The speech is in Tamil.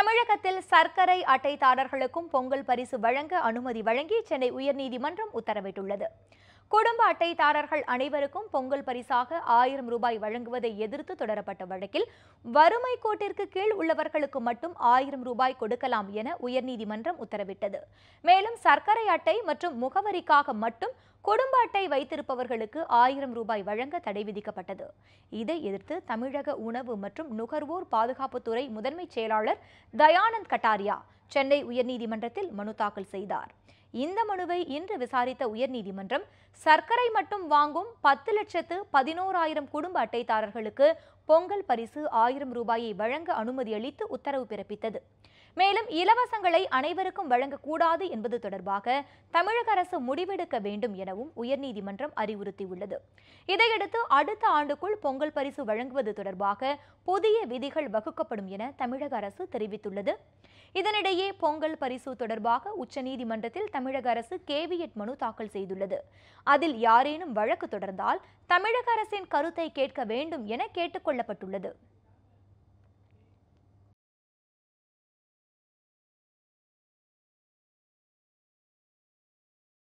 தமிழகத்தில் சர்க்கரை அட்டைதாரர்களுக்கும் பொங்கல் பரிசு வழங்க அனுமதி வழங்கி சென்னை உயர்நீதிமன்றம் உத்தரவிட்டுள்ளது. குடும்ப அட்டைதாரர்கள் அனைவருக்கும் பொங்கல் பரிசாக 1000 ரூபாய் வழங்குவதை எதிர்த்து தொடரப்பட்ட வழக்கில் வறுமை கோட்டிற்கு கீழ் உள்ளவர்களுக்கு மட்டும் 1000 ரூபாய் கொடுக்கலாம் என உயர்நீதிமன்றம் உத்தரவிட்டது. மேலும் சர்க்கரை அட்டை மற்றும் முகவரிக்காக மட்டும் குடும்ப அட்டை வைத்திருப்பவர்களுக்கு 1000 ரூபாய் வழங்க தடை விதிக்கப்பட்டது. இதை எதிர்த்து தமிழக உணவு மற்றும் நுகர்வோர் பாதுகாப்புத்துறை முதன்மை செயலாளர் தயானந்த் கட்டாரியா சென்னை உயர்நீதிமன்றத்தில் மனு தாக்கல் செய்தார். இந்த மனுவை இன்று விசாரித்த உயர்நீதிமன்றம் சர்க்கரை மட்டும் வாங்கும் 10,11,000 குடும்ப அட்டைதாரர்களுக்கு பொங்கல் பரிசு 1000 ரூபாயை வழங்க அனுமதி அளித்து உத்தரவு பிறப்பித்தது. மேலும் இலவசங்களை அனைவருக்கும் வழங்கக்கூடாது என்பது தொடர்பாக தமிழக அரசு முடிவெடுக்க வேண்டும் எனவும் உயர்நீதிமன்றம் அறிவுறுத்தியுள்ளது. இதையடுத்து அடுத்த ஆண்டுக்குள் பொங்கல் பரிசு வழங்குவது தொடர்பாக புதிய விதிகள் வகுக்கப்படும் என தமிழக அரசு தெரிவித்துள்ளது. இதனிடையே பொங்கல் பரிசு தொடர்பாக உச்சநீதிமன்றத்தில் தமிழக அரசு கேவியட் மனு தாக்கல் செய்துள்ளது. அதில் யாரேனும் வழக்கு தொடர்ந்தால் தமிழக அரசின் கருத்தை கேட்க வேண்டும் என கேட்டுக் கொள்ளப்பட்டுள்ளது.